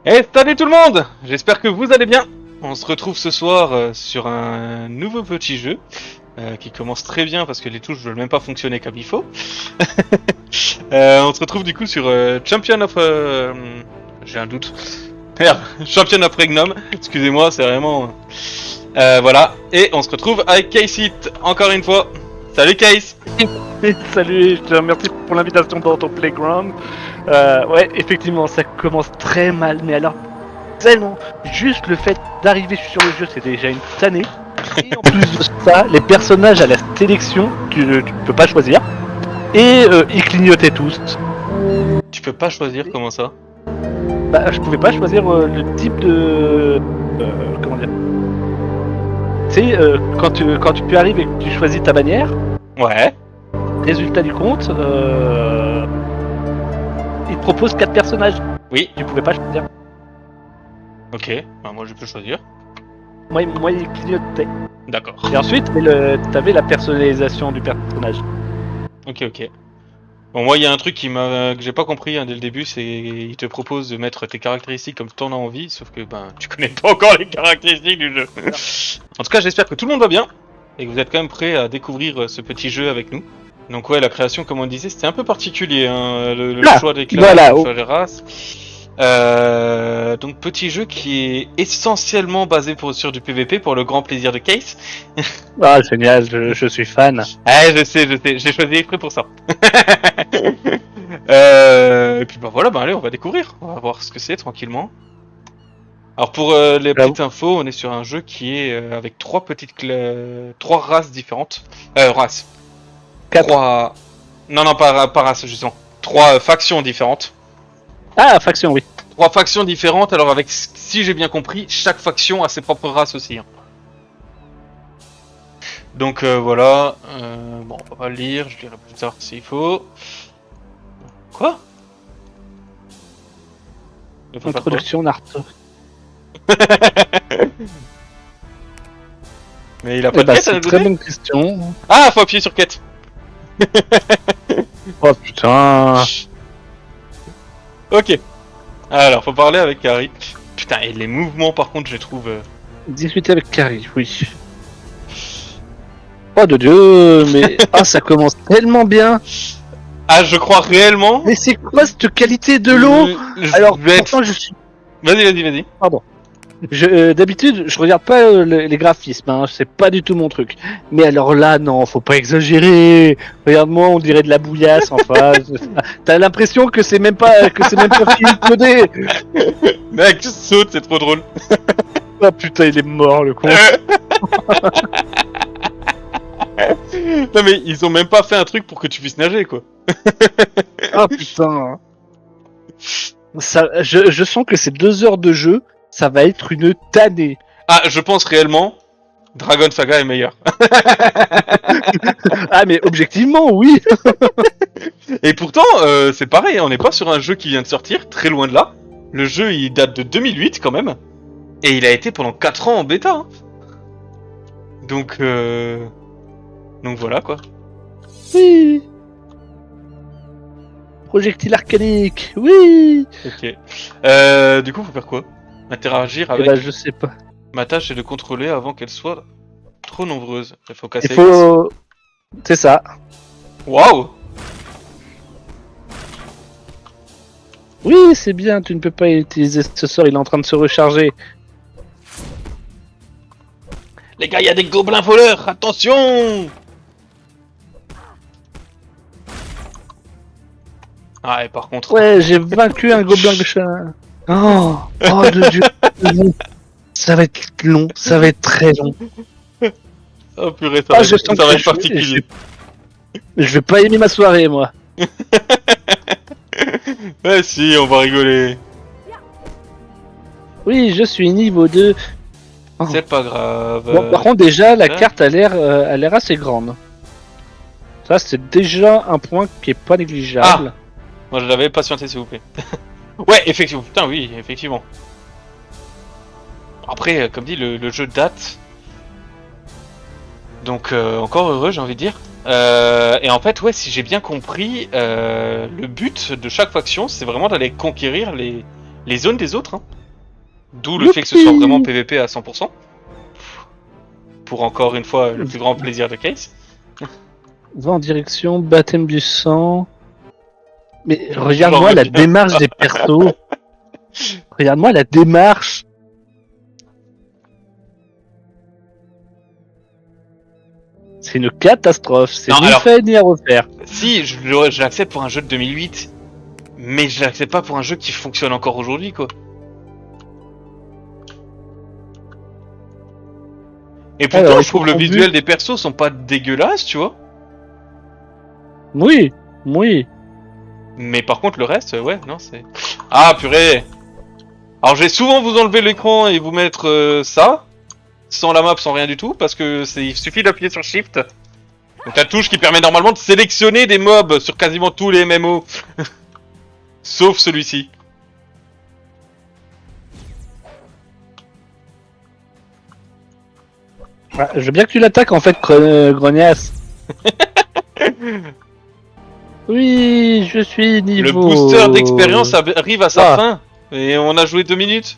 Eh, salut tout le monde! J'espère que vous allez bien. On se retrouve ce soir sur un nouveau petit jeu qui commence très bien parce que les touches ne veulent même pas fonctionner comme il faut. On se retrouve du coup sur Champion of... J'ai un doute. Merde, Champion of Regnum. Excusez-moi, c'est vraiment... voilà. Et on se retrouve avec Casey encore une fois. Salut Case! Salut, je te remercie pour l'invitation dans ton playground. Ouais, effectivement, ça commence très mal, mais alors tellement. Juste le fait d'arriver sur le jeu, c'est déjà une tannée. Et en plus de ça, les personnages à la sélection, tu peux pas choisir. Et ils clignotaient tous. Tu peux pas choisir comment ça? Bah, je pouvais pas choisir le type de. Comment dire. Tu sais, quand tu peux arriver et que tu choisis ta bannière, Ouais. résultat du compte, il te propose 4 personnages. Oui. Tu pouvais pas choisir. Ok. Bah, moi je peux choisir. Moi il clignotait. D'accord. Et ensuite, t'avais la personnalisation du personnage. Ok, ok. Bon, moi, il y a un truc que j'ai pas compris dès le début, c'est il te propose de mettre tes caractéristiques comme t'en as envie, sauf que tu connais pas encore les caractéristiques du jeu. En tout cas, j'espère que tout le monde va bien et que vous êtes quand même prêts à découvrir ce petit jeu avec nous. Donc ouais, la création, comme on disait, c'était un peu particulier, hein, le choix des classes, voilà. le choix des races. Donc petit jeu qui est essentiellement basé sur du PVP pour le grand plaisir de Case. Ah, génial, je suis fan. Ah, je sais, j'ai choisi exprès pour ça. Et puis voilà, allez, on va découvrir, on va voir ce que c'est tranquillement. Alors pour les petites infos, on est sur un jeu qui est avec trois races différentes. Races. 4. Trois... Non, pas race justement. Trois factions différentes. Ah, faction, oui. Trois factions différentes, alors avec, si j'ai bien compris, chaque faction a ses propres races aussi. Hein. Donc voilà, bon on va pas le lire, je lirai plus tard s'il faut. Quoi? Introduction Naruto. Mais il a pas de quête à C'est nous une très donner. bonne question. Ah, faut appuyer sur quête. Oh putain. Ok. Alors, faut parler avec Harry. Putain, et les mouvements par contre, je les trouve... Discuter avec Carrie, oui. Oh de dieu, mais ah ça commence tellement bien. Ah, je crois réellement... Mais c'est quoi cette qualité de l'eau? Alors pourtant je suis. Vas-y. Pardon. D'habitude, je regarde pas les graphismes, hein, c'est pas du tout mon truc. Mais alors là, non, faut pas exagérer. Regarde-moi, on dirait de la bouillasse en face. T'as l'impression que c'est même pas fini de coder. Mec, tu sautes, c'est trop drôle. Ah putain, il est mort le con. Non mais ils ont même pas fait un truc pour que tu puisses nager quoi. Ah putain. Ça, je sens que ces 2 heures de jeu, ça va être une tannée. Ah, je pense réellement, Dragon Saga est meilleur. Ah mais objectivement, oui. Et pourtant, c'est pareil, on n'est pas sur un jeu qui vient de sortir, très loin de là. Le jeu, il date de 2008 quand même. Et il a été pendant 4 ans en bêta. Hein. Donc voilà quoi. Oui. Projectile arcanique, oui. Ok. Du coup, faut faire quoi? Interagir Eh avec... ben, je sais pas. Ma tâche est de contrôler avant qu'elles soient trop nombreuses. Il faut casser Il faut... C'est ça. Waouh! Oui, c'est bien, tu ne peux pas utiliser ce sort, il est en train de se recharger. Les gars, il y a des gobelins voleurs! Attention! Ah, et par contre... Ouais, j'ai vaincu un gobelin de chat. Oh de dieu. Ça va être long, ça va être très long. Oh purée, Ah, ça va être particulier. Je vais pas aimer ma soirée, moi. Ouais, si, on va rigoler. Oui, je suis niveau 2. Oh. C'est pas grave. Bon, par contre, déjà, la carte a l'air assez grande. Ça, c'est déjà un point qui est pas négligeable. Ah, moi, je l'avais patienté, s'il vous plaît. Ouais, effectivement. Putain, oui, effectivement. Après, comme dit, le jeu date. Donc, encore heureux, j'ai envie de dire. Et en fait, ouais, si j'ai bien compris, le but de chaque faction, c'est vraiment d'aller conquérir les zones des autres. Hein. D'où le fait que ce soit vraiment PVP à 100%. Pour encore une fois le plus grand plaisir de Case. Va en direction baptême du sang. Mais regarde-moi la démarche des persos. Regarde-moi la démarche. C'est une catastrophe. C'est ni fait ni à refaire. Si, je l'accepte pour un jeu de 2008. Mais je l'accepte pas pour un jeu qui fonctionne encore aujourd'hui, quoi. Et pourtant, alors, je trouve le visuel des persos sont pas dégueulasses, tu vois. Oui, oui. Mais par contre, le reste, ouais, non, c'est... Ah, purée. Alors, je vais souvent vous enlever l'écran et vous mettre ça. Sans la map, sans rien du tout, parce que il suffit d'appuyer sur Shift. Donc la touche qui permet normalement de sélectionner des mobs sur quasiment tous les MMO. Sauf celui-ci. Ah, je veux bien que tu l'attaques en fait, grognasse. Oui, je suis niveau... Le booster d'expérience arrive à sa fin. Et on a joué 2 minutes.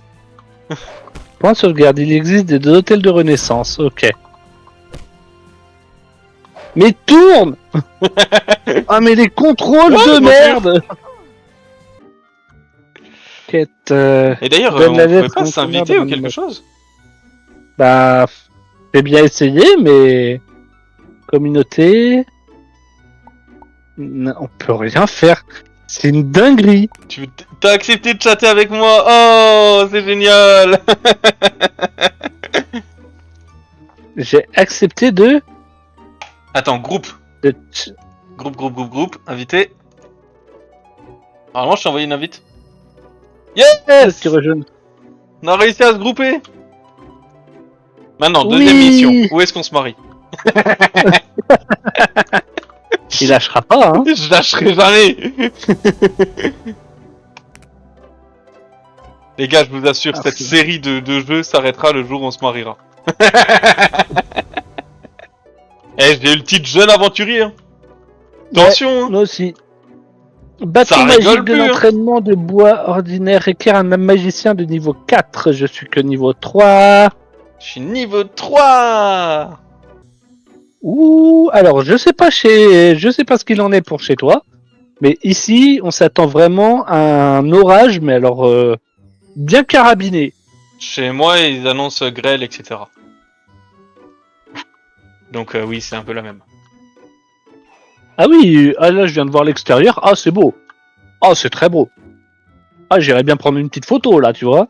Point de sauvegarde, il existe des hôtels de renaissance, ok. Mais tourne. Ah mais les contrôles de merde. Quête... Et d'ailleurs, on pouvait pas s'inviter ou quelque chose? Bah... J'ai bien essayé, mais... Communauté... On peut rien faire. C'est une dinguerie. T'as accepté de chatter avec moi. Oh, c'est génial. J'ai accepté de... Attends, groupe. Groupe. Invité. Normalement, je t'ai envoyé une invite. Yes. On a réussi à se grouper. Maintenant, deuxième mission. Où est-ce qu'on se marie? Il lâchera pas, hein. Je lâcherai jamais. Les gars, je vous assure, cette série de jeux s'arrêtera le jour où on se mariera. Eh, j'ai eu le titre jeune aventurier. Hein. Attention. Ouais, moi aussi. Bâton magique de l'entraînement de bois ordinaire requiert un magicien de niveau 4. Je suis que niveau 3. Je suis niveau 3. Ouh, alors je sais pas ce qu'il en est pour chez toi, mais ici on s'attend vraiment à un orage, mais alors bien carabiné. Chez moi ils annoncent grêle, etc. Donc oui, c'est un peu la même. Ah oui, là je viens de voir l'extérieur, ah c'est beau, ah c'est très beau. Ah j'irais bien prendre une petite photo là, tu vois.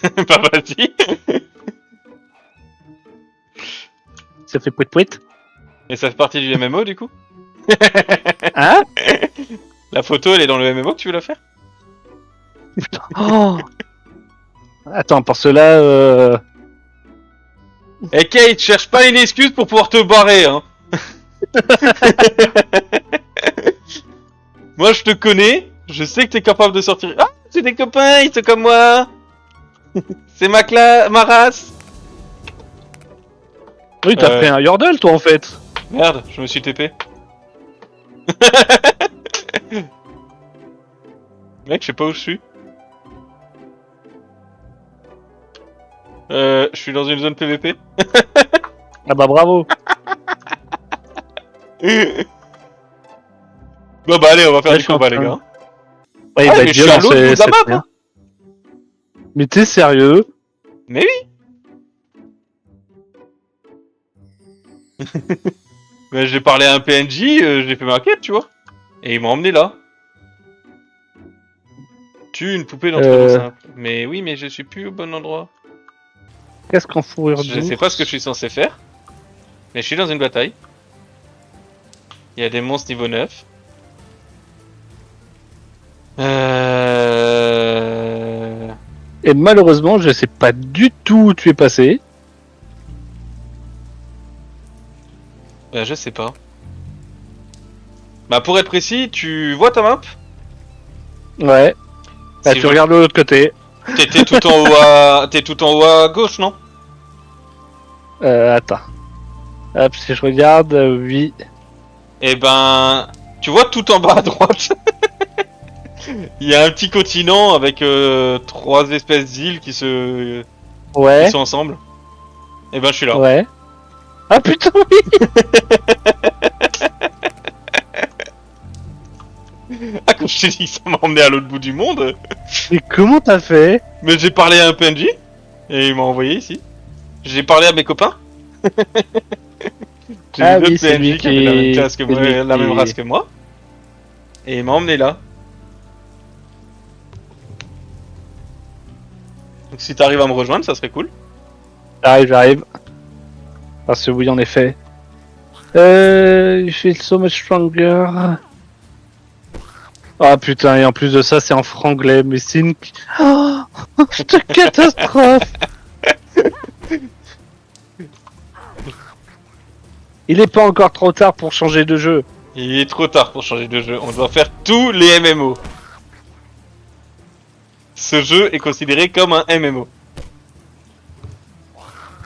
Pas vas-y. Ça fait pouet-pouet. Et ça fait partie du MMO du coup? Hein? La photo elle est dans le MMO que tu veux la faire? Oh. Attends, pour cela... Eh Kate, cherche pas une excuse pour pouvoir te barrer, hein. Moi je te connais, je sais que t'es capable de sortir... Ah, c'est des copains, ils sont comme moi. C'est ma race. Oui, t'as fait un yordle, toi, en fait. Merde, je me suis TP. Mec, je sais pas où je suis. Je suis dans une zone PVP. Ah bah bravo. Bon bah allez, on va faire du combat, les gars. Ouais, mais je suis à l'autre bout de la map, hein. Mais t'es sérieux? Mais oui. Mais j'ai parlé à un PNJ, j'ai fait ma quête, tu vois. Et il m'a emmené là. Tue une poupée d'entraînement simple. Mais oui, mais je suis plus au bon endroit. Qu'est-ce qu'en fourrure d'ours? Je sais pas ce que je suis censé faire. Mais je suis dans une bataille. Il y a des monstres niveau 9. Et malheureusement, je sais pas du tout où tu es passé. Bah je sais pas. Bah pour être précis, tu vois ta map? Ouais. Bah Si tu regardes de l'autre côté. T'es tout en haut à... T'es tout en haut à gauche, non? Attends. Hop, si je regarde, oui. Eh ben... Tu vois tout en bas à droite? Il y a un petit continent avec 3 espèces d'îles qui qui Ouais, sont ensemble. Et ben je suis là. ouais. Ah putain, oui. Ah, quand je t'ai dit que ça m'a emmené à l'autre bout du monde, Mais comment t'as fait? mais j'ai parlé à un PNJ et il m'a envoyé ici. J'ai parlé à mes copains. J'ai Ah vu oui, d'autres c'est lui PNJ qui avaient la même classe que c'est moi, lui la même qui- race que moi. Et il m'a emmené là. Donc si t'arrives à me rejoindre, ça serait cool. J'arrive. Parce que oui, en effet. You feel so much stronger. Ah putain, et en plus de ça, c'est en franglais, mais c'est une... Oh, c'est une catastrophe. Il est pas encore trop tard pour changer de jeu. Il est trop tard pour changer de jeu. On doit faire tous les MMO. Ce jeu est considéré comme un MMO.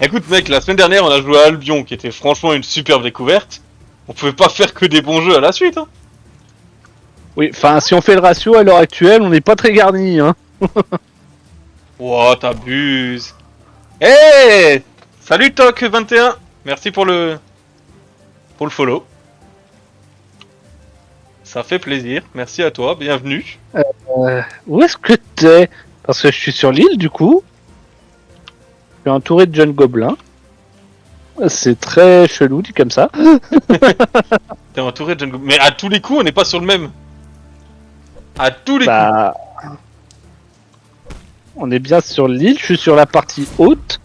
Écoute mec, la semaine dernière on a joué à Albion qui était franchement une superbe découverte. On pouvait pas faire que des bons jeux à la suite hein. Oui, enfin, si on fait le ratio à l'heure actuelle, on n'est pas très garni, hein. Wow, t'abuses. Hey, salut Toc21. Merci pour le follow. Ça fait plaisir. Merci à toi. Bienvenue. Où est-ce que t'es? Parce que je suis sur l'île, du coup. Je suis entouré de jeunes gobelins. C'est très chelou, dit comme ça. T'es entouré de jeunes mais à tous les coups, on n'est pas sur le même. À tous les coups. Bah... On est bien sur l'île, je suis sur la partie haute.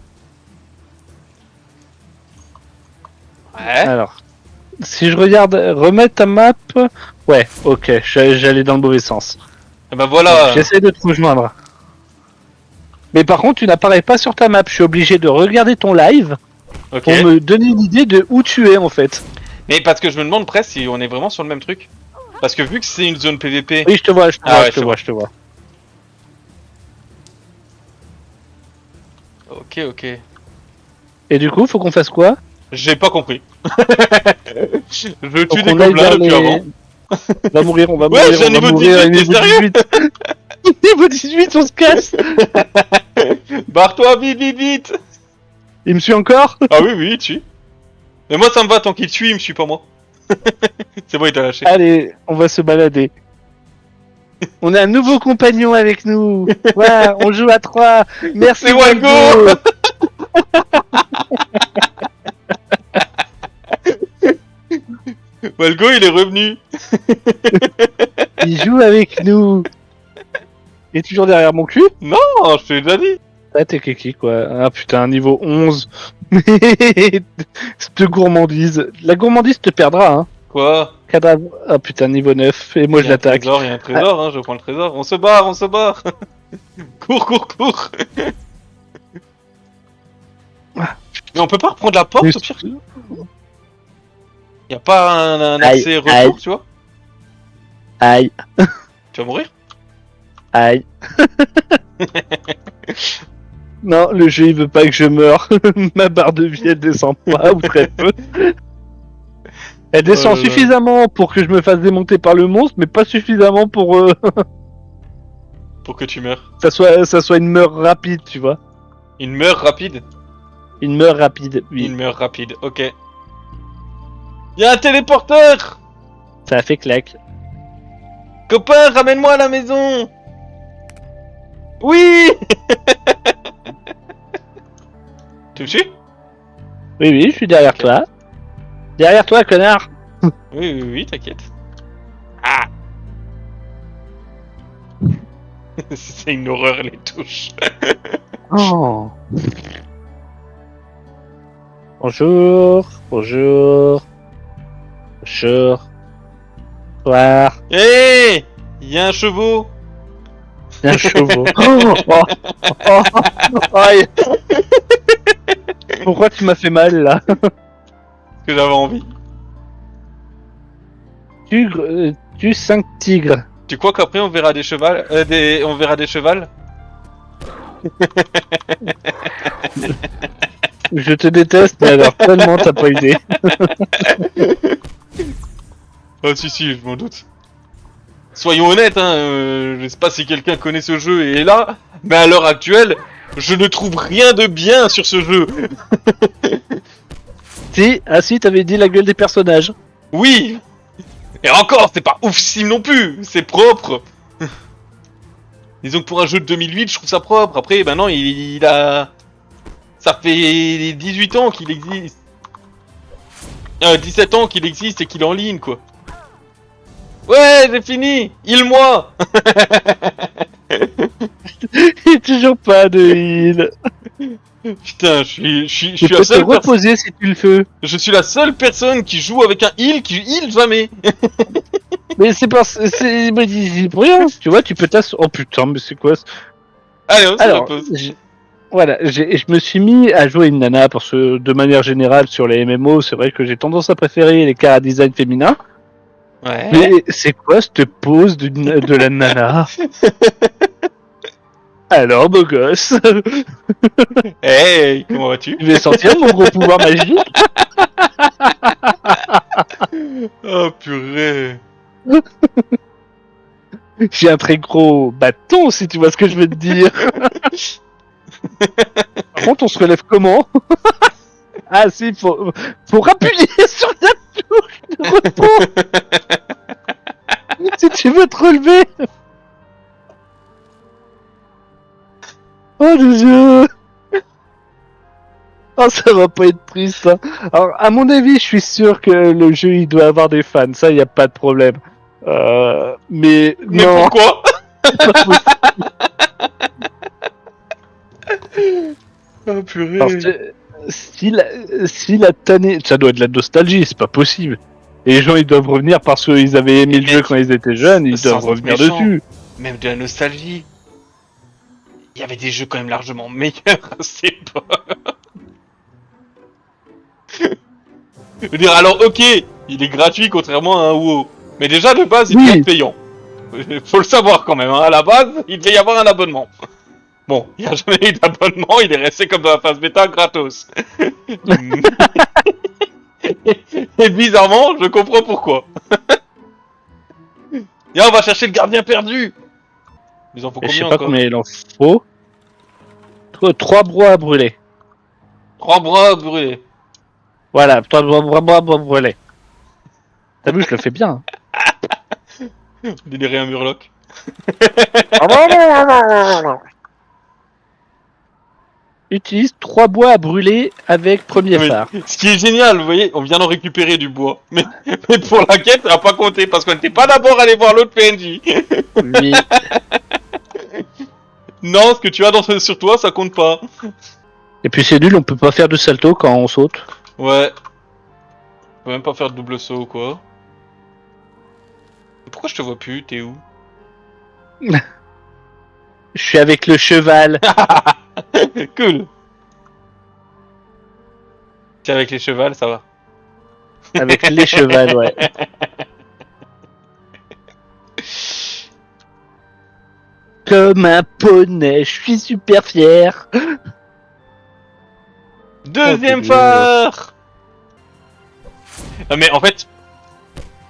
Ouais. Alors, si je regarde, remets ta map. Ouais, ok, j'allais dans le mauvais sens. Et ben voilà. J'essaie de te rejoindre. Mais par contre, tu n'apparais pas sur ta map. Je suis obligé de regarder ton live Ok. pour me donner une idée de où tu es en fait. Mais parce que je me demande presque si on est vraiment sur le même truc. Parce que vu que c'est une zone PVP. Oui, je te vois, je te Ah vois, ouais, je te c'est vois, bon. je te vois. Ok, ok. Et du coup, faut qu'on fasse quoi? J'ai pas compris. Je Faut tue des qu'on aille gobelins vers depuis les- avant. On va mourir, on va Ouais, mourir, j'ai un on va niveau mourir, 18, t'es niveau sérieux 18. Niveau 18, on se casse. Barre-toi vite, vite, vite. Il me suit encore? Ah oui, oui, il tue. Mais moi ça me va tant qu'il tue, il me suit pas moi. C'est bon, il t'a lâché. Allez, on va se balader. On a un nouveau compagnon avec nous. Ouais, on joue à 3. Merci C'est Walgo. Walgo, il est revenu. Il joue avec nous. Il est toujours derrière mon cul? Non, je te l'ai déjà dit. Ah, t'es kiki quoi. Ah putain, niveau 11. Cette gourmandise. La gourmandise te perdra, hein. Quoi? Cadavre. Ah putain, niveau 9. Et moi je l'attaque. Il y a un trésor, hein, je prends le trésor. On se barre, on se barre. Cours, cours, cours. Mais on peut pas reprendre la porte au pire. Y a pas un accès Aïe, retour, aïe. tu vois? Aïe, Tu vas mourir? aïe. Non, le jeu il veut pas que je meure. Ma barre de vie elle descend pas ou très peu. Elle descend Oh là là. suffisamment pour que je me fasse démonter par le monstre, mais pas suffisamment pour Pour que tu meurs. ça soit une meurt rapide, tu vois. Une meurt rapide? Une meurt rapide, oui. Une meurt rapide, ok. Y'a un téléporteur! Ça a fait claque. Copain, ramène-moi à la maison! Oui! Tu me suis? Oui, oui, je suis derrière Ok. toi. Derrière toi, connard. Oui, oui, oui, t'inquiète. Ah! C'est une horreur les touches. Oh. Bonjour, bonjour, bonjour. Bonsoir. Hé! Y'a un chevaux! Un chevaux. Oh, oh, oh, oh, aïe. Pourquoi tu m'as fait mal là? Parce que j'avais envie. Tu 5 tigres. Tu crois qu'après on verra des chevals, on verra des chevals? Je te déteste, mais alors tellement t'as pas idée. Oh si si, je m'en doute. soyons honnêtes, hein, je sais pas si quelqu'un connaît ce jeu et est là, mais à l'heure actuelle, je ne trouve rien de bien sur ce jeu. Si, t'avais dit la gueule des personnages. Oui. Et encore, c'est pas oufissime non plus, c'est propre. Disons que pour un jeu de 2008, je trouve ça propre. Après, maintenant, il a... Ça fait 18 ans qu'il existe. 17 ans qu'il existe et qu'il est en ligne, quoi. Ouais, j'ai fini. Heal-moi. Il y a toujours pas de heal. Putain, je suis Tu la peux te seule personne... reposer si tu le fais. Je suis la seule personne qui joue avec un heal qui heal jamais. Mais c'est pas... C'est pour rien. Tu vois, tu peux t'asseoir... Oh putain, mais c'est quoi ça? Allez, on se Alors, repose. voilà, je me suis mis à jouer une nana parce que de manière générale sur les MMO, c'est vrai que j'ai tendance à préférer les chara design féminins. Ouais. Mais c'est quoi cette pose de la nana? Alors, beau gosse, Hey, comment vas-tu? je vais sortir mon gros pouvoir magique. Oh purée. J'ai un très gros bâton, si tu vois ce que je veux te dire. Par contre, on se relève comment? Ah si, faut appuyer sur la touche de repos si tu veux te relever. Oh Dieu. Oh, ça va pas être triste. Hein. Alors, à mon avis, je suis sûr que le jeu, il doit avoir des fans. Ça, y a pas de problème. Mais Mais non, pourquoi? c'est pas possible. Oh purée. Parce que si la tannée... Ça doit être de la nostalgie, c'est pas possible. Et les gens, ils doivent revenir parce qu'ils avaient aimé le jeu quand ils étaient jeunes, ils sans doivent être revenir méchant. dessus. Même de la nostalgie. Il y avait des jeux quand même largement meilleurs à cette époque. Je veux dire, alors ok, il est gratuit contrairement à un WoW. Mais déjà de base, il Oui. devait être payant. Faut le savoir quand même, hein. À la base, il devait y avoir un abonnement. Bon, il n'y a jamais eu d'abonnement, il est resté comme dans la phase bêta gratos. Et bizarrement, je comprends pourquoi. Viens, on va chercher le gardien perdu. Ils en faut Et je sais combien pas encore? combien il en faut. 3 bois à brûler. 3 bras brûlés. Voilà, 3 bois brûler. T'as vu, je le fais bien. Délirer un murloc. Utilise 3 bois à brûler avec premier Mais, phare. ce qui est génial, vous voyez, on vient d'en récupérer du bois. Mais pour la quête, ça n'a pas compté parce qu'on n'était pas d'abord allé voir l'autre PNJ. Oui. Non, ce que tu as sur toi, ça compte pas. Et puis c'est nul, on peut pas faire de salto quand on saute. Ouais. On peut même pas faire de double saut ou quoi. Pourquoi je te vois plus? T'es où? Je suis avec le cheval. Cool. T'es avec les chevals, ça va. Avec les chevals, ouais. Comme un poney, je suis super fier. Deuxième Oh, phare. Non mais en fait,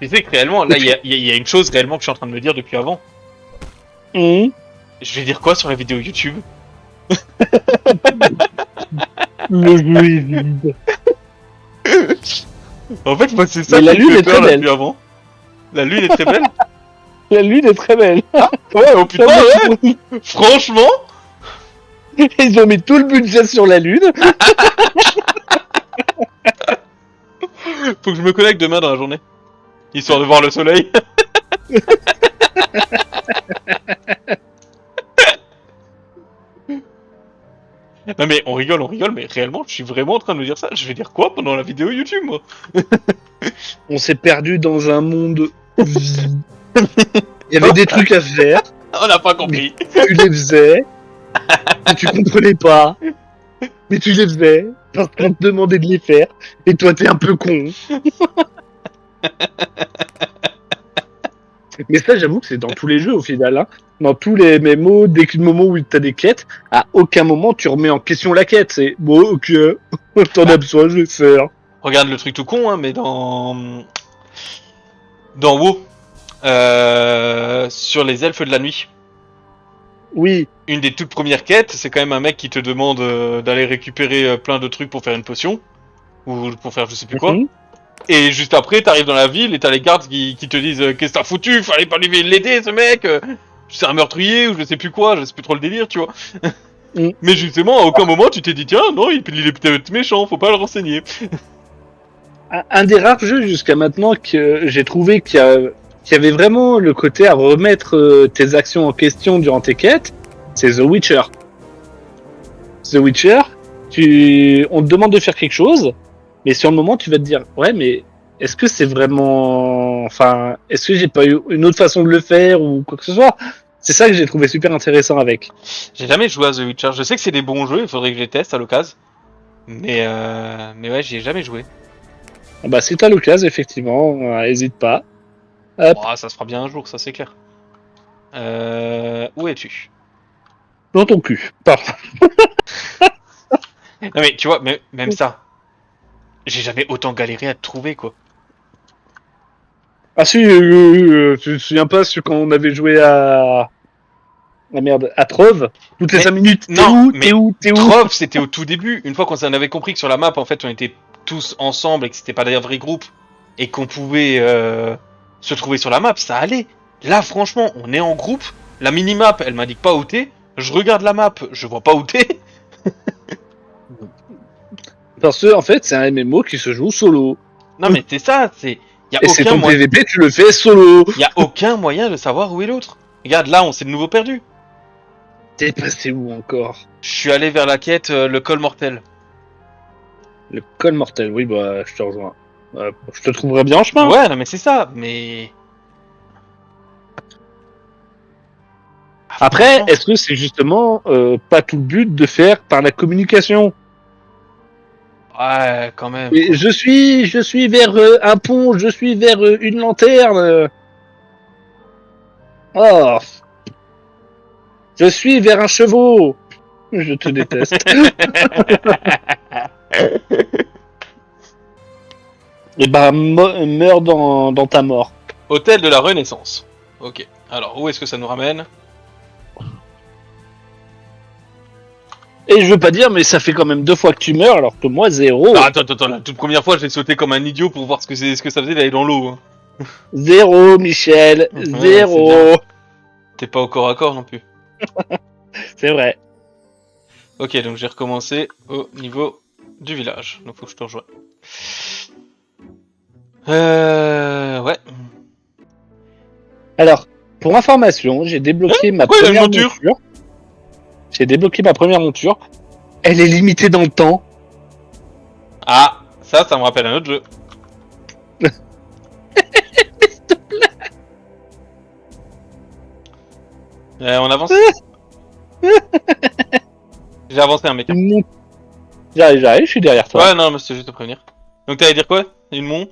tu sais que réellement, là, il y a une chose réellement que je suis en train de me dire depuis avant. Je vais dire quoi sur la vidéo YouTube? Le jeu est vide. En fait, moi, c'est ça Mais la qui me lune fait est peur très là, belle. depuis avant. La lune est très belle. La lune est très belle. Ouais, oh putain, ouais. Franchement, Ils ont mis tout le budget sur la lune. faut que je me connecte demain dans la journée. Histoire de voir le soleil. Non mais on rigole, mais réellement, je suis vraiment en train de me dire ça. Je vais dire quoi pendant la vidéo YouTube, moi? On s'est perdu dans un monde vide. Il y avait des trucs à faire. On n'a pas compris. Tu les faisais. Mais tu comprenais pas. Mais tu les faisais. Parce qu'on te demandait de les faire. Et toi, t'es un peu con. Mais ça, j'avoue que c'est dans tous les jeux au final. Hein. Dans tous les MMO, dès que le moment où t'as des quêtes, à aucun moment tu remets en question la quête. C'est bon, ok, t'en as besoin, je vais faire. Regarde le truc tout con, hein, mais dans WoW, sur les elfes de la nuit. Oui. Une des toutes premières quêtes, c'est quand même un mec qui te demande d'aller récupérer plein de trucs pour faire une potion. Ou pour faire je sais plus quoi. Mhm. Et juste après, t'arrives dans la ville et t'as les gardes qui te disent qu'est-ce que t'as foutu, fallait pas lui l'aider ce mec, c'est un meurtrier ou je sais plus quoi, je sais plus trop le délire, tu vois. Mm. Mais justement, à aucun moment tu t'es dit tiens, non, il est peut-être méchant, faut pas le renseigner. Un des rares jeux jusqu'à maintenant que j'ai trouvé qui avait vraiment le côté à remettre tes actions en question durant tes quêtes, c'est The Witcher. The Witcher, on te demande de faire quelque chose, mais sur le moment tu vas te dire ouais mais est-ce que c'est vraiment, enfin est-ce que j'ai pas eu une autre façon de le faire ou quoi que ce soit. C'est ça que j'ai trouvé super intéressant avec. J'ai jamais joué à The Witcher, je sais que c'est des bons jeux, il faudrait que je les teste à l'occasion. Mais ouais, j'y ai jamais joué. Ah bah si t'as l'occasion effectivement, hésite pas. Hop, Oh, ça se fera bien un jour, ça c'est clair. Où es-tu? dans ton cul. Pardon. Non mais tu vois, même ça, j'ai jamais autant galéré à te trouver quoi. Ah si, tu te souviens pas quand on avait joué à... Ah merde, à Trove, toutes les Mais 5 minutes, t'es non, où, mais t'es où, t'es où? Trove c'était au tout début, une fois qu'on en avait compris que sur la map en fait on était tous ensemble et que c'était pas des vrais groupes et qu'on pouvait se trouver sur la map, ça allait. Là franchement, on est en groupe, la minimap elle m'indique pas où t'es, je regarde la map, je vois pas où t'es. Parce que en fait, c'est un MMO qui se joue solo. Non mais c'est ça, c'est Et c'est ton PVP, tu le fais solo. y a aucun moyen de savoir où est l'autre. Regarde là, on s'est de nouveau perdu. T'es passé où encore? Je suis allé vers la quête le col mortel. Le col mortel, oui, bah, je te rejoins. Je te trouverai bien en chemin. Ouais, non mais c'est ça, mais Après, franchement, est-ce que c'est justement pas tout le but de faire par la communication? ouais, quand même. Et je suis vers un pont, je suis vers une lanterne. Oh, je suis vers un chevaux. Je te déteste. Et bah, meurs dans ta mort. Hôtel de la Renaissance. Ok. Alors, où est-ce que ça nous ramène? Et je veux pas dire, mais ça fait quand même 2 fois que tu meurs, alors que moi, 0. Ah, attends, la toute première fois, j'ai sauté comme un idiot pour voir ce que ça faisait d'aller dans l'eau. Hein. 0, Michel. Ouais, 0. c'est T'es pas au corps à corps non plus. C'est vrai. Ok, donc j'ai recommencé au niveau du village. Donc faut que je te rejoigne. Ouais. Alors, pour information, j'ai débloqué ma pourquoi il y a une première monture monture. J'ai débloqué ma première monture. Elle est limitée dans le temps. Ah, ça me rappelle un autre jeu. On avance. J'ai avancé un mec. Hein. J'arrive, je suis derrière toi. Ouais, non, mais c'était juste te prévenir. Donc t'allais dire quoi? Une mon?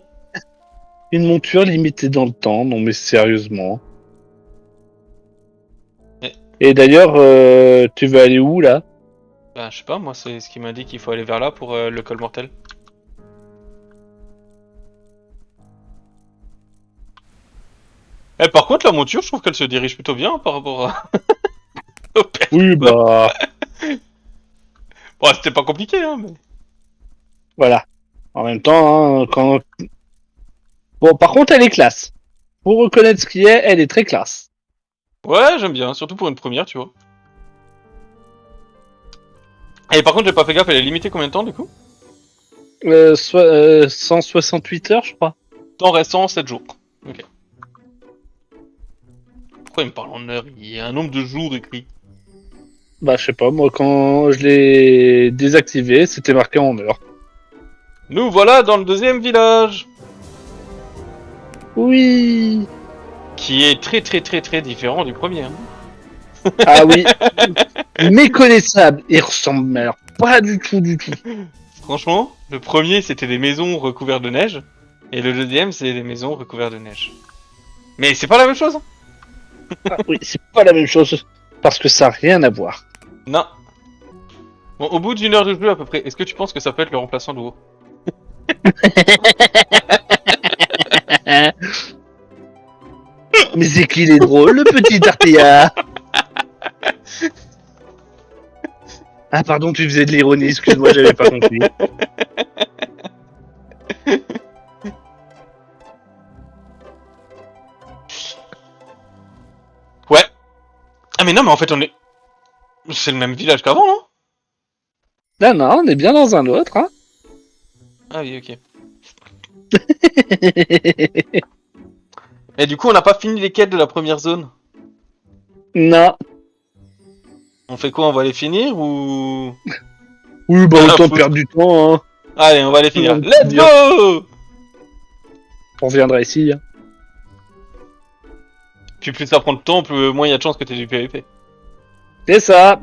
Une monture limitée dans le temps, non mais sérieusement. Eh. Et d'ailleurs, tu veux aller où là? Bah, je sais pas, moi, c'est ce qui m'a dit qu'il faut aller vers là pour le col mortel. Eh, par contre, la monture, je trouve qu'elle se dirige plutôt bien par rapport à... au père. Oui, bah Bon, c'était pas compliqué, hein, mais... voilà. En même temps, hein, quand... Bon, par contre, elle est classe. Pour reconnaître ce qui est, elle est très classe. Ouais, j'aime bien, surtout pour une première, tu vois. Et par contre, j'ai pas fait gaffe, elle est limitée combien de temps, du coup? 168 heures, je crois. Temps restant, 7 jours. Ok. Pourquoi il me parle en heures? Il y a un nombre de jours écrit. Bah, je sais pas, moi, quand je l'ai désactivé, c'était marqué en heures. Nous voilà dans le deuxième village! Oui. Qui est très différent du premier. Hein. Ah oui. Méconnaissable. Il ressemble, mais alors, pas du tout, du tout. Franchement, le premier c'était des maisons recouvertes de neige, et le deuxième c'est des maisons recouvertes de neige. Mais c'est pas la même chose. Hein. Ah, oui, c'est pas la même chose, parce que ça n'a rien à voir. Non. Bon, au bout d'une heure de jeu à peu près, est-ce que tu penses que ça peut être le remplaçant de WoW? Mais c'est qu'il est drôle, le petit Artéa. Ah pardon, tu faisais de l'ironie, excuse-moi, j'avais pas compris. Ouais. Ah mais non, mais en fait, on est... C'est le même village qu'avant, non? Non, non, on est bien dans un autre, hein. Ah oui, ok. Et du coup, on n'a pas fini les quêtes de la première zone. Non. On fait quoi? On va les finir ou... Oui, bah Ah, autant faut- perdre du temps, hein. Allez, on va les finir. On va Let's dire. go! On reviendra ici, hein. Puis plus ça prend de temps, plus moins il y a de chances que t'aies du PVP. C'est ça.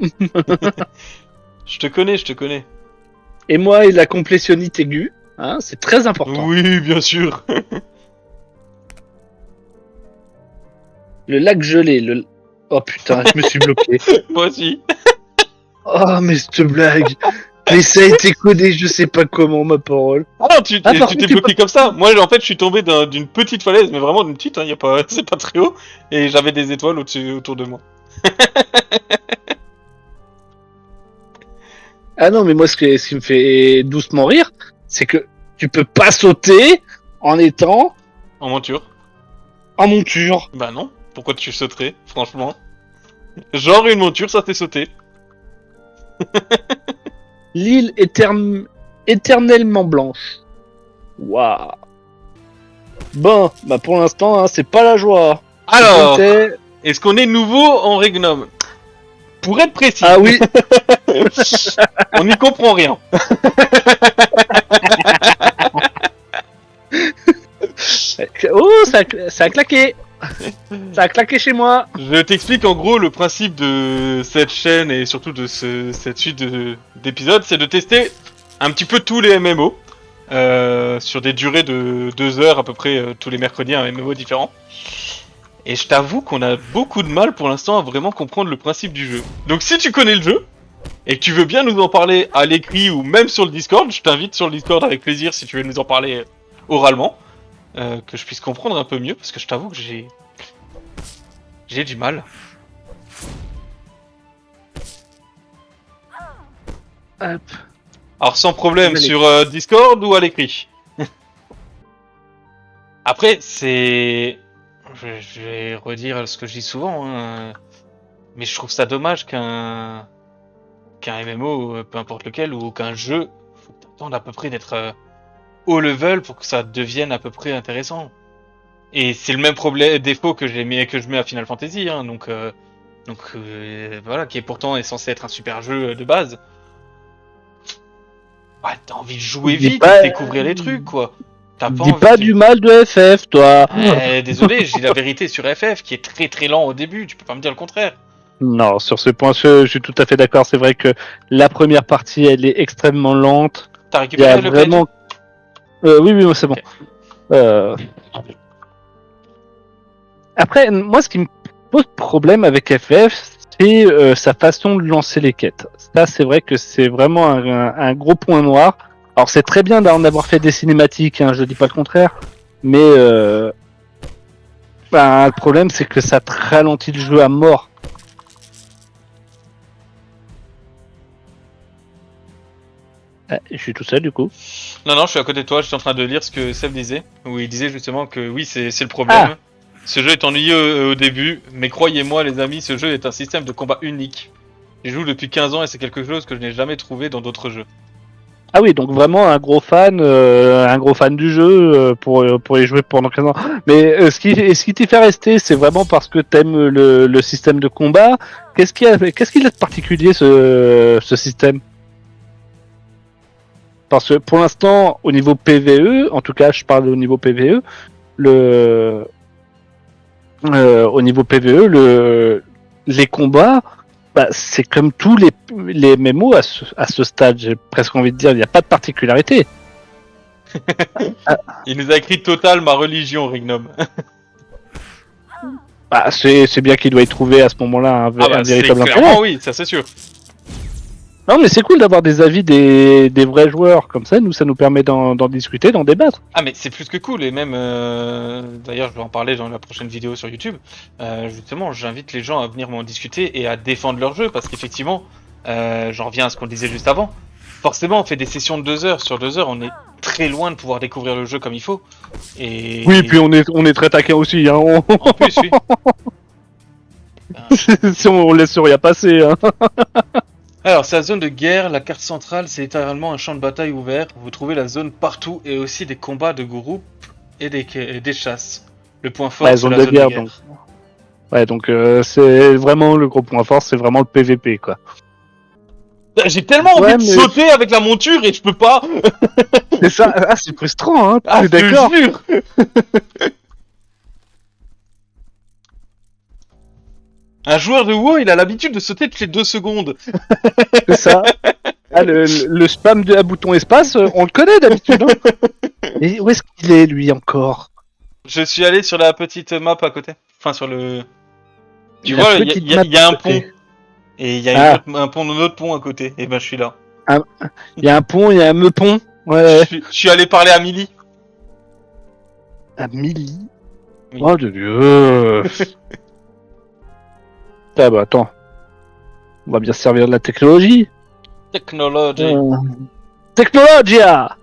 Je te connais, je te connais. Et moi, et la complétionnite aiguë, hein, c'est très important. Oui, bien sûr. Le lac gelé, le... Oh putain, je me suis bloqué. Moi aussi. Oh, mais cette blague. Mais ça a été codé, je sais pas comment, ma parole. Ah non, tu Ah, par t'es contre, tu bloqué comme ça. Moi, en fait, je suis tombé d'une petite falaise, mais vraiment d'une petite, hein, y a pas, c'est pas très haut. Et j'avais des étoiles autour de moi. Ah non, mais moi, ce qui me fait doucement rire, c'est que tu peux pas sauter en étant En monture. en monture. Bah non. Pourquoi tu sauterais, franchement? Genre une monture, ça t'est sauté. L'île éternellement blanche. Waouh. Bon, bah pour l'instant, hein, c'est pas la joie. Alors, C'était- est-ce qu'on est nouveau en Regnum? Pour être précis, Ah oui, on n'y comprend rien. oh, ça a claqué. Ça a claqué chez moi. Je t'explique en gros le principe de cette chaîne et surtout de cette suite d'épisodes, c'est de tester un petit peu tous les MMO sur des durées de 2 heures à peu près tous les mercredis, un MMO différent. Et je t'avoue qu'on a beaucoup de mal pour l'instant à vraiment comprendre le principe du jeu. Donc si tu connais le jeu et que tu veux bien nous en parler à l'écrit ou même sur le Discord, je t'invite sur le Discord avec plaisir si tu veux nous en parler oralement, que je puisse comprendre un peu mieux parce que je t'avoue que j'ai du mal. Hop. Alors sans problème À l'écrit. sur Discord ou à l'écrit. Après c'est... Je vais redire ce que je dis souvent, hein, mais je trouve ça dommage qu'un MMO, peu importe lequel, ou qu'un jeu, faut que t'attendes à peu près d'être haut level pour que ça devienne à peu près intéressant. Et c'est le même problème défaut que je mets à Final Fantasy, hein, donc voilà, qui est pourtant est censé être un super jeu de base. Ouais, t'as envie de jouer Dis vite pas- et de découvrir les trucs, quoi. T'as pas Dis envie pas de- du mal de FF, toi. Désolé, j'ai la vérité sur FF qui est très très lent au début, tu peux pas me dire le contraire. Non, sur ce point, je suis tout à fait d'accord. C'est vrai que la première partie, elle est extrêmement lente. T'as Il y a récupéré le vraiment. Oui, oui, c'est bon. Ok. Après, moi, ce qui me pose problème avec FF, c'est sa façon de lancer les quêtes. Ça, c'est vrai que c'est vraiment un gros point noir. Alors, c'est très bien d'en avoir fait des cinématiques, hein, je dis pas le contraire, mais le problème, c'est que ça te ralentit le jeu à mort. Je suis tout seul, du coup. Non, non, je suis à côté de toi, je suis en train de lire ce que Seb disait, où il disait justement que oui, c'est le problème. Ce jeu est ennuyeux au début, mais croyez-moi les amis, ce jeu est un système de combat unique. J'y joue depuis 15 ans et c'est quelque chose que je n'ai jamais trouvé dans d'autres jeux. Ah oui, donc vraiment un gros fan du jeu pour y jouer pendant 15 ans. Mais ce qui t'y fait rester, c'est vraiment parce que t'aimes le système de combat. Qu'est-ce qu'il a de particulier ce système? Parce que pour l'instant, au niveau PVE, en tout cas, je parle au niveau PVE, au niveau PVE, les combats, bah, c'est comme tous les MMO à ce stade, j'ai presque envie de dire, il n'y a pas de particularité. Il nous a écrit Total ma religion, Rignum. Bah, c'est bien qu'il doit y trouver à ce moment-là un Ah bah c'est véritable clairement intérêt. oui, ça c'est sûr. Non, mais c'est cool d'avoir des avis des vrais joueurs comme ça. Nous, ça nous permet d'en discuter, d'en débattre. Ah mais c'est plus que cool et même d'ailleurs je vais en parler dans la prochaine vidéo sur YouTube. Justement, j'invite les gens à venir m'en discuter et à défendre leur jeu parce qu'effectivement, j'en reviens à ce qu'on disait juste avant. Forcément, on fait des sessions de 2 heures. Sur 2 heures, on est très loin de pouvoir découvrir le jeu comme il faut. Et Oui, puis on est très taquin aussi. Hein. en plus, oui. Si on laisse rien passer. Hein. Alors, c'est la zone de guerre. La carte centrale, c'est littéralement un champ de bataille ouvert. Vous trouvez la zone partout et aussi des combats de groupe et des chasses. Le point fort, Ouais, c'est la zone de guerre. donc. Ouais, donc c'est vraiment le gros point fort, c'est vraiment le PVP, quoi. J'ai tellement envie de sauter avec la monture et je peux pas. C'est ça. Ah, c'est frustrant, hein. Ah, je d'accord. te jure. Un joueur de WoW, il a l'habitude de sauter toutes les 2 secondes. C'est ça. Ah, le spam de bouton espace, on le connaît d'habitude. Hein. Et où est-ce qu'il est, lui, encore? Je suis allé sur la petite map à côté. Enfin, sur le. Tu La vois, il petite y a map un à côté. pont. Et il y a un autre pont à côté. Et ben, je suis là. Il y a un pont, il y a un meupon. Ouais. Je suis allé parler à Millie. À Millie. Oui. Oh de Dieu. Ah bah attends. On va bien se servir de la technologie. Technology. Technologia.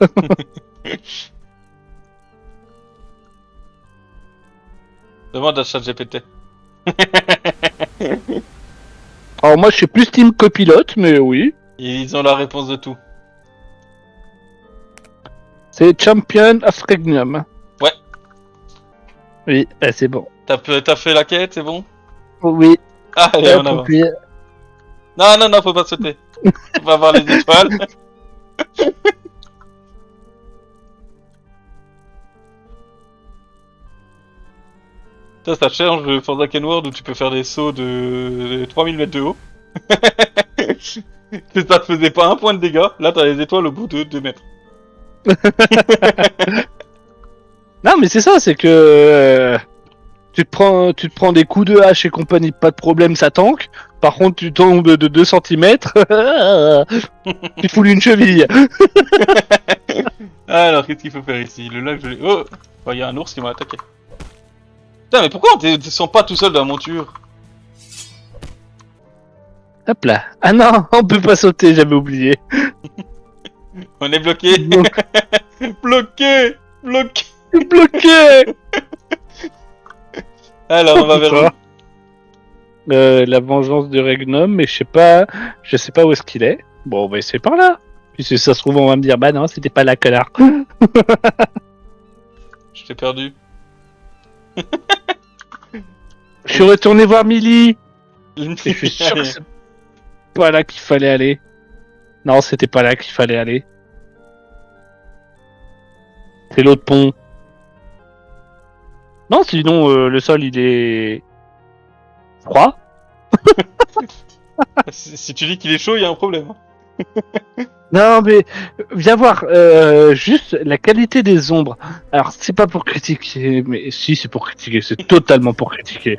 Demande à ChatGPT. Alors moi je suis plus team copilote, mais oui. Ils ont la réponse de tout. C'est Champion of Regnum. Ouais. Oui, c'est bon. T'as fait la quête, c'est bon? Oui. Ah, allez, on avance. Non, faut pas sauter. On va voir les étoiles. Ça change le Forsaken World où tu peux faire des sauts de 3000 mètres de haut. Que ça te faisait pas un point de dégâts. Là, t'as les étoiles au bout de 2 mètres. Non, mais c'est ça, c'est que tu te prends des coups de hache et compagnie, pas de problème, ça tank. Par contre, tu tombes de 2 cm, tu te foules une cheville. Alors, qu'est-ce qu'il faut faire ici? Le lac, oh, il y a un ours qui m'a attaqué. Putain, mais pourquoi on descend pas tout seul de la monture? Hop là. Ah non, on peut pas sauter, j'avais oublié. On est bloqué. Bloqué. Bloqué. Alors, on va vers où? La vengeance de Regnum, mais je sais pas où est-ce qu'il est. Bon, on va essayer par là. Puis si ça se trouve, on va me dire, bah non, c'était pas là, connard. Je t'ai perdu. Je suis retourné voir Millie. Et je suis sûr que c'est pas là qu'il fallait aller. Non, c'était pas là qu'il fallait aller. C'est l'autre pont. Non, sinon, le sol, il est froid. Si tu dis qu'il est chaud, il y a un problème. Non, mais viens voir, juste la qualité des ombres. Alors, c'est pas pour critiquer, mais si, c'est pour critiquer, c'est totalement pour critiquer.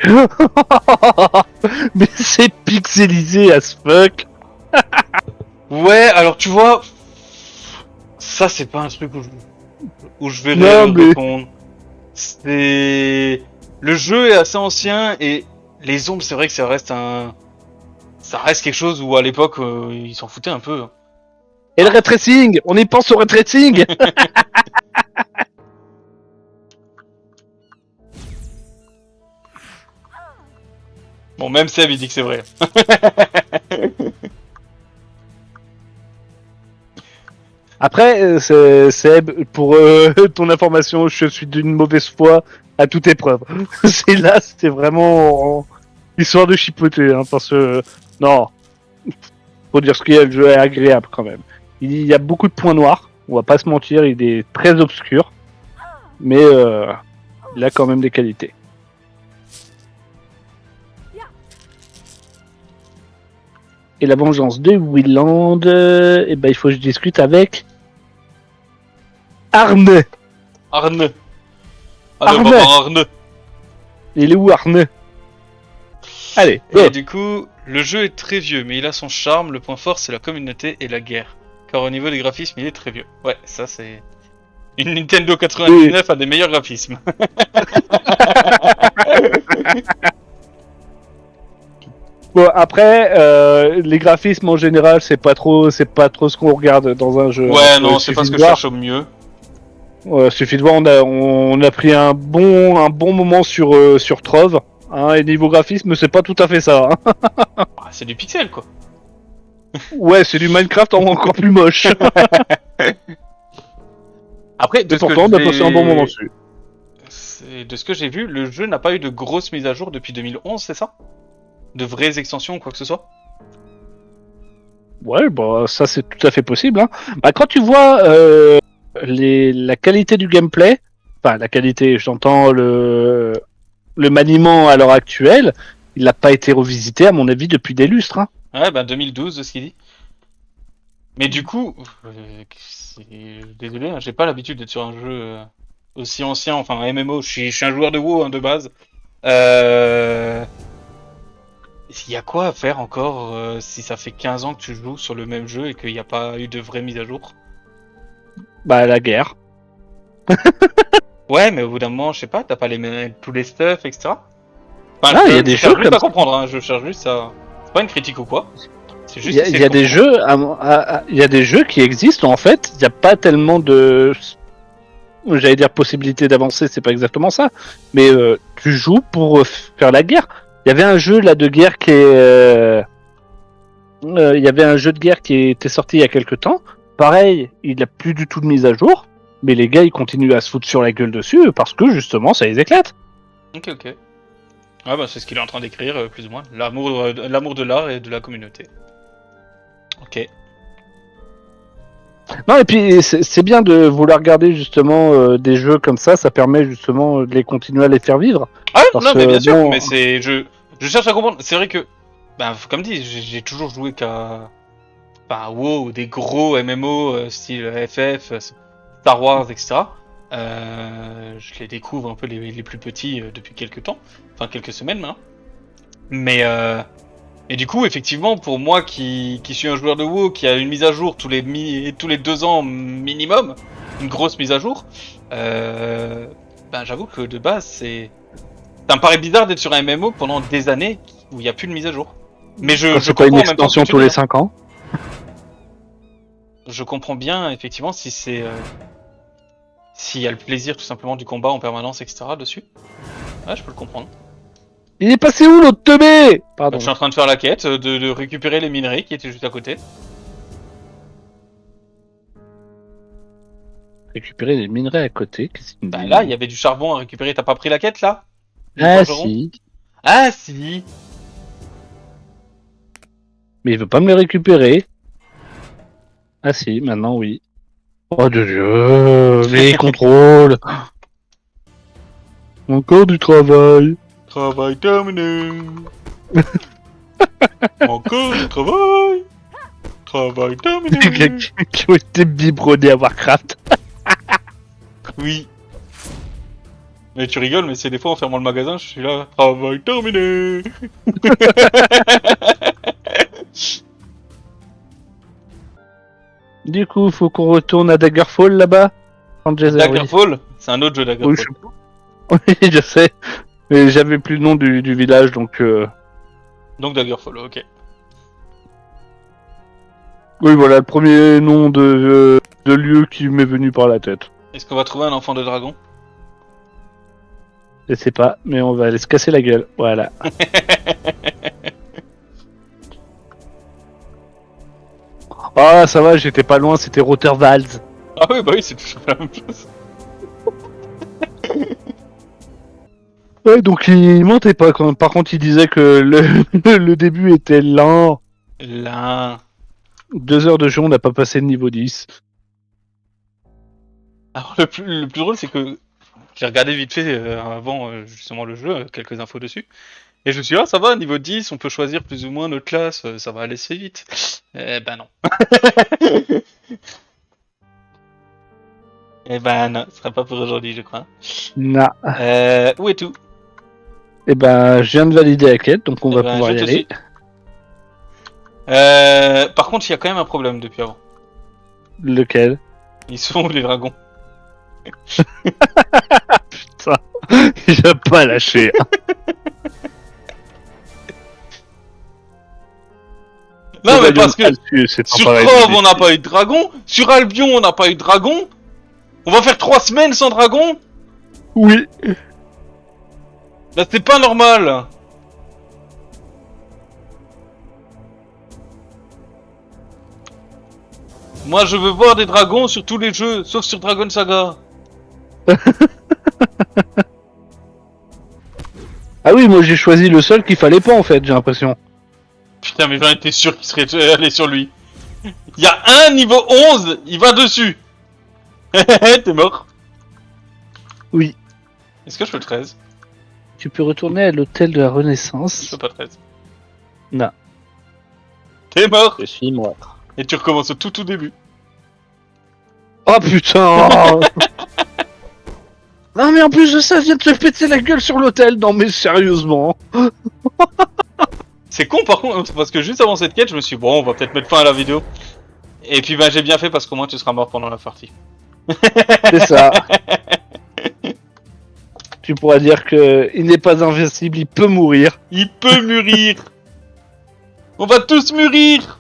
Mais c'est pixelisé as fuck. Ouais, alors tu vois, ça c'est pas un truc où je vais Non, mais... répondre. C'est le jeu est assez ancien et les ombres, c'est vrai que ça reste quelque chose où à l'époque ils s'en foutaient un peu. Et le ray tracing, on y pense au ray tracing. Bon, même Seb il dit que c'est vrai. Après, Seb, pour ton information, je suis d'une mauvaise foi à toute épreuve. C'est là, c'était vraiment histoire de chipoter, hein, parce que non, faut dire ce qu'il y a, le jeu est agréable quand même. Il y a beaucoup de points noirs, on va pas se mentir, il est très obscur, mais il a quand même des qualités. Et la vengeance de Willand, eh ben il faut que je discute avec Arne. Arne. Arne. Arne. Il est où Arne? Allez, Et go. du coup, le jeu est très vieux, mais il a son charme. Le point fort, c'est la communauté et la guerre. Car au niveau des graphismes, il est très vieux. Ouais, ça c'est... Une Nintendo 99 a des meilleurs graphismes. Bon, après, les graphismes en général, c'est pas trop ce qu'on regarde dans un jeu. Ouais, Il non, c'est pas suffit ce de que je voir. cherche au mieux. Suffit de voir, on a pris un bon moment sur Trove. Hein, et niveau graphisme, c'est pas tout à fait ça. Hein. Ah, c'est du pixel, quoi. Ouais, c'est du Minecraft encore plus moche. Après, de Et ce que pourtant, on a passé un bon moment dessus. de ce que j'ai vu, le jeu n'a pas eu de grosses mises à jour depuis 2011, c'est ça? De vraies extensions ou quoi que ce soit? Ouais, bah ça c'est tout à fait possible. Hein. Bah, quand tu vois la qualité du gameplay, enfin la qualité, j'entends le maniement à l'heure actuelle, il n'a pas été revisité à mon avis depuis des lustres. Hein. Ouais, bah 2012, de ce qu'il dit. Mais du coup, désolé, hein, j'ai pas l'habitude d'être sur un jeu aussi ancien, enfin un MMO. Je suis un joueur de WoW hein, de base. Euh... Il y a quoi à faire encore si ça fait 15 ans que tu joues sur le même jeu et qu'il n'y a pas eu de vraie mise à jour? Bah la guerre. Ouais, mais au bout d'un moment, je sais pas, t'as pas tous les stuff, etc. Enfin, Ah, il y a des je cherche jeux juste comme à ça. comprendre, hein, je cherche juste à... C'est pas une critique ou quoi, c'est Il juste y a, essayer il y de a des comprendre. jeux, il y a des jeux qui existent en fait. Il n'y a pas tellement de, j'allais dire possibilité d'avancer, c'est pas exactement ça. Mais tu joues pour faire la guerre. Il y avait un jeu là de guerre il y avait un jeu de guerre qui était sorti il y a quelques temps. Pareil, il a plus du tout de mise à jour. Mais les gars, ils continuent à se foutre sur la gueule dessus parce que justement, ça les éclate. Ok, ok. Ah bah c'est ce qu'il est en train d'écrire, plus ou moins. L'amour de l'art et de la communauté. Ok. Non, et puis c'est bien de vouloir garder justement des jeux comme ça permet justement de les continuer à les faire vivre. Ah Parce non mais que bien sûr, mais bon, c'est... Je cherche à comprendre, c'est vrai que... Ben, comme dit, j'ai toujours joué qu'à... Enfin, WoW, ou des gros MMO, style FF, Star Wars, etc. Je les découvre un peu les plus petits depuis quelques temps. Enfin, quelques semaines maintenant. Mais... Et du coup, effectivement, pour moi qui suis un joueur de WoW, qui a une mise à jour tous les 2 ans minimum, une grosse mise à jour, ben j'avoue que de base, ça me paraît bizarre d'être sur un MMO pendant des années où il n'y a plus de mise à jour. Mais quand je c'est pas une comprends en même temps ce que extension tu tous dis. les Hein. 5 ans. Je comprends bien, effectivement, si c'est... s'il y a le plaisir tout simplement du combat en permanence, etc. dessus. Ouais, je peux le comprendre. Il est passé où l'autre teubé? Bah, Pardon. je suis en train de faire la quête, de récupérer les minerais qui étaient juste à côté. Récupérer des minerais à côté. Qu'est-ce qu'il me Bah dit, là, il lui y avait du charbon à récupérer, t'as pas pris la quête là? Du Ah forgeron? si. Ah si! Mais il veut pas me les récupérer. Ah si, maintenant oui. Oh Dieu, mais contrôle. Encore du travail. Travail terminé! Encore du travail! Travail terminé! Qui ont été biberonnés à Warcraft. Oui. Mais tu rigoles, mais c'est des fois en fermant le magasin, je suis là. Travail terminé! Du coup, faut qu'on retourne à Daggerfall là-bas. Daggerfall? C'est un autre jeu Oui, Daggerfall. oui, je sais. Mais j'avais plus le nom du village, donc... Donc Daggerfall, ok. Oui, voilà, le premier nom de lieu qui m'est venu par la tête. Est-ce qu'on va trouver un enfant de dragon? Je sais pas, mais on va aller se casser la gueule. Voilà. Ah, ça va, j'étais pas loin, c'était Roterwald. Ah oui, bah oui, c'est toujours la même chose. Ouais, donc il mentait pas quand par contre il disait que le début était lent. Là. 2 heures de jeu, on n'a pas passé le niveau 10. Alors le plus drôle, c'est que j'ai regardé vite fait avant justement le jeu, quelques infos dessus. Et je me suis dit, ah ça va, niveau 10, on peut choisir plus ou moins notre classe, ça va aller assez vite. Eh ben non. Eh ben non, ce sera pas pour aujourd'hui, je crois. Na. Où est tout? Eh ben, je viens de valider la quête, donc on Eh va ben, pouvoir je y te aller. suis. Par contre, il y a quand même un problème depuis avant. Lequel? Ils sont où les dragons? Ça, il a pas lâché. Non, mais Voyons parce que dessus, c'est pas sur pareil. Trove, on n'a pas eu de dragon. Sur Albion, on n'a pas eu de dragon. On va faire 3 semaines sans dragon. Oui. Là, c'est pas normal. Moi, je veux voir des dragons sur tous les jeux, sauf sur Dragon Saga. Ah oui, moi j'ai choisi le seul qu'il fallait pas en fait, j'ai l'impression. Putain, mais j'en étais sûr qu'il serait allé sur lui. Il y a un niveau 11, il va dessus. T'es mort. Oui. Est-ce que je peux 13? Tu peux retourner à l'hôtel de la Je Renaissance. peux pas 13. Non. T'es mort. Je suis mort. Et tu recommences au tout début. Oh putain. Non mais en plus de ça, vient de se péter la gueule sur l'hôtel. Non mais sérieusement. C'est con par contre, parce que juste avant cette quête, je me suis dit, bon, on va peut-être mettre fin à la vidéo. Et puis bah j'ai bien fait parce qu'au moins tu seras mort pendant la partie. C'est ça. Tu pourras dire que il n'est pas invincible, il peut mourir. Il peut mûrir. On va tous mûrir.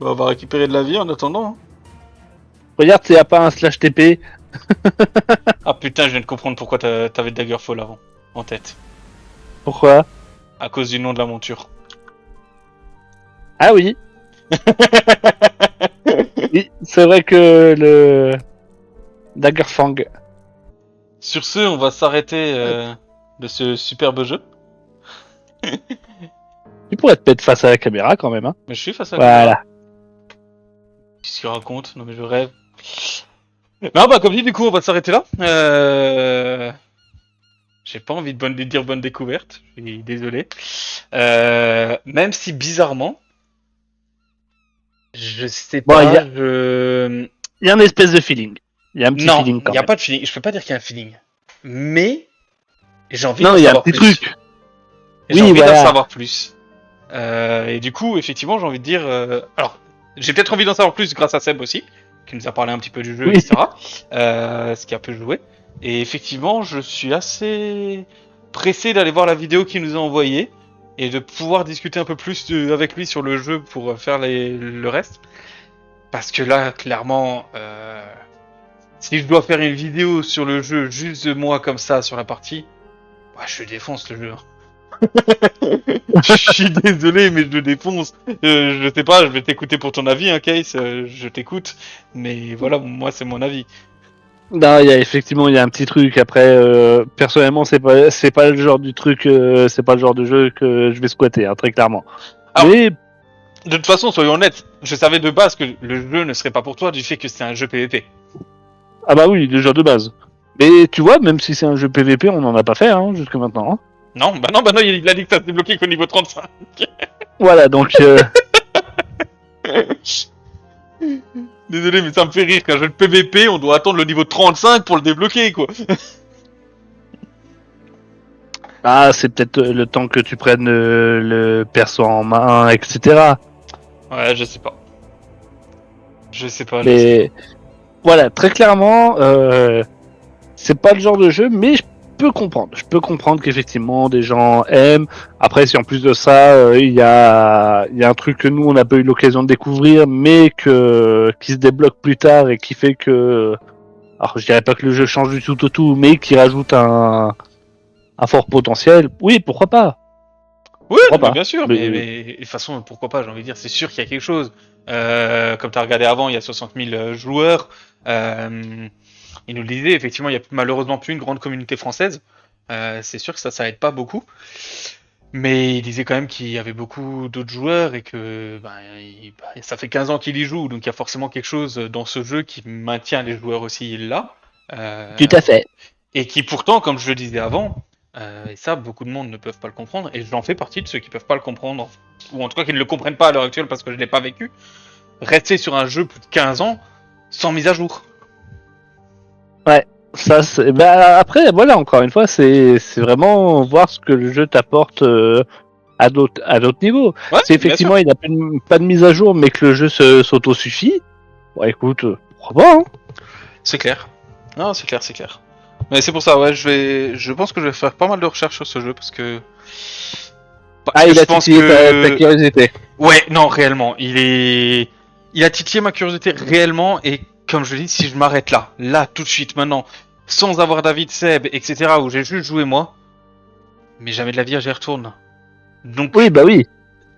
Bon, on va récupérer de la vie en attendant. Hein. Regarde, s'il n'y a pas un slash TP. Ah putain, je viens de comprendre pourquoi t'avais Daggerfall avant, en tête. Pourquoi? À cause du nom de la monture. Ah oui. Oui, c'est vrai que le Daggerfang. Sur ce, on va s'arrêter de ce superbe jeu. Tu pourrais te mettre face à la caméra quand même, hein. Mais je suis face à la Voilà. caméra. Qu'est-ce qu'il raconte? Non mais je rêve. Non bah comme dit, du coup on va s'arrêter là. J'ai pas envie de dire bonne découverte. Je suis désolé. Même si bizarrement, je sais Bon, pas. il y a un espèce de feeling. Il y a un petit Non, feeling quand il y a même. pas de feeling. Je peux pas dire qu'il y a un feeling. Mais j'ai envie Non, d'en il y a un savoir petit plus. truc. J'ai Oui, envie d'en voilà. savoir plus. Et du coup, effectivement, j'ai envie de dire. Alors, j'ai peut-être envie d'en savoir plus grâce à Seb aussi, qui nous a parlé un petit peu du jeu, Oui. etc. Ce qui a peu joué. Et effectivement, je suis assez pressé d'aller voir la vidéo qu'il nous a envoyée et de pouvoir discuter un peu plus avec lui sur le jeu pour faire le reste. Parce que là, clairement, si je dois faire une vidéo sur le jeu juste de moi comme ça sur la partie, bah, je défonce le jeu. Je suis désolé, mais je le défonce. Je sais pas, je vais t'écouter pour ton avis, hein, Case. Je t'écoute. Mais voilà, moi, c'est mon avis. Non, il y a effectivement il y a un petit truc. Après, personnellement, c'est pas le genre du truc, c'est pas le genre de jeu que je vais squatter, hein, très clairement. Alors, Mais de toute façon, soyons honnêtes, je savais de base que le jeu ne serait pas pour toi du fait que c'est un jeu PVP. ah bah oui, le jeu de base. Mais tu vois, même si c'est un jeu PVP, on n'en a pas fait hein, jusqu'à maintenant. Hein. Non, il a dit que ça s'est bloqué qu'au niveau 35. Voilà, donc Désolé, mais ça me fait rire qu'un jeu de PVP, on doit attendre le niveau 35 pour le débloquer, quoi. ah, c'est peut-être le temps que tu prennes le perso en main, etc. Ouais, je sais pas. Je sais pas. Mais voilà, très clairement, c'est pas le genre de jeu, mais je peux comprendre. Je peux comprendre qu'effectivement des gens aiment. Après, si en plus de ça, il y a un truc que nous on n'a pas eu l'occasion de découvrir, mais qui se débloque plus tard et qui fait que, alors je dirais pas que le jeu change du tout au tout, mais qui rajoute un fort potentiel. Oui, pourquoi pas. Oui, Pourquoi non, mais pas. bien sûr, Mais- mais de toute façon, pourquoi pas, j'ai envie de dire, c'est sûr qu'il y a quelque chose. Comme tu as regardé avant, il y a 60 000 joueurs. Il nous le disait, effectivement, il y a malheureusement plus une grande communauté française. C'est sûr que ça aide pas beaucoup. Mais il disait quand même qu'il y avait beaucoup d'autres joueurs et que ça fait 15 ans qu'il y joue, donc il y a forcément quelque chose dans ce jeu qui maintient les joueurs aussi là. Tout à fait. Et qui pourtant, comme je le disais avant, et ça beaucoup de monde ne peuvent pas le comprendre, et j'en fais partie de ceux qui peuvent pas le comprendre, ou en tout cas qui ne le comprennent pas à l'heure actuelle parce que je l'ai pas vécu, rester sur un jeu plus de 15 ans sans mise à jour. Ça, bah, après, voilà, encore une fois, c'est vraiment voir ce que le jeu t'apporte à d'autres niveaux. Ouais, Si bien sûr. effectivement il n'a pas de mise à jour, mais que le jeu s'auto-suffit, bon, écoute, pourquoi pas, hein. C'est clair. Non, c'est clair, c'est clair. Mais c'est pour ça, ouais, je pense que je vais faire pas mal de recherches sur ce jeu parce que Ah, il je a pense titillé ta que curiosité. ouais, non, réellement, il a titillé ma curiosité réellement et comme je dis, si je m'arrête là, tout de suite, maintenant, sans avoir d'avis de Seb, etc., où j'ai juste joué moi, mais jamais de la vie j'y retourne. Oui, Donc, bah oui.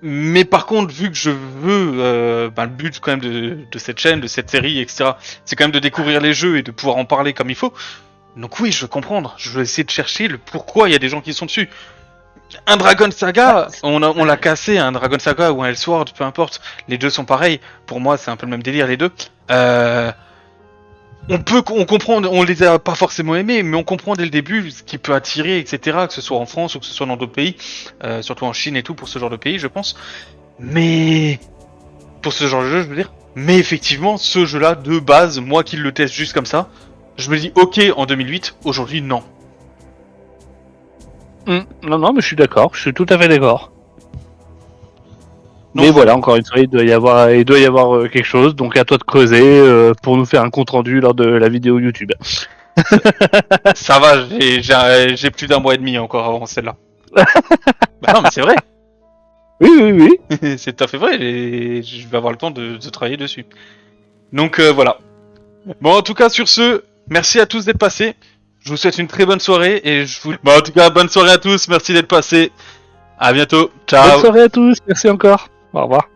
mais par contre, vu que je veux, le but quand même de cette chaîne, de cette série, etc., c'est quand même de découvrir les jeux et de pouvoir en parler comme il faut. Donc oui, je veux comprendre. Je veux essayer de chercher le pourquoi il y a des gens qui sont dessus. Un Dragon Saga, on l'a cassé, un Dragon Saga ou un Elsword, peu importe. Les deux sont pareils. Pour moi, c'est un peu le même délire, les deux. On comprend, on les a pas forcément aimés, mais on comprend dès le début ce qui peut attirer, etc. Que ce soit en France ou que ce soit dans d'autres pays, surtout en Chine et tout, pour ce genre de pays, je pense. Mais pour ce genre de jeu, je veux dire. Mais effectivement, ce jeu-là, de base, moi qui le teste juste comme ça, je me dis ok en 2008, aujourd'hui non. Non, non, mais je suis d'accord, je suis tout à fait d'accord. Donc Mais voilà. voilà, encore une fois, il doit y avoir quelque chose, donc à toi de creuser pour nous faire un compte rendu lors de la vidéo YouTube. Ça va, j'ai plus d'un mois et demi encore avant celle-là. Bah non, mais c'est vrai. Oui, oui, oui. C'est tout à fait vrai. Je vais avoir le temps de travailler dessus. Donc voilà. Bon, en tout cas, sur ce, merci à tous d'être passés. Je vous souhaite une très bonne soirée et je vous. Bon, en tout cas, bonne soirée à tous. Merci d'être passés. À bientôt. Bonne Ciao. soirée à tous, merci encore. Au revoir.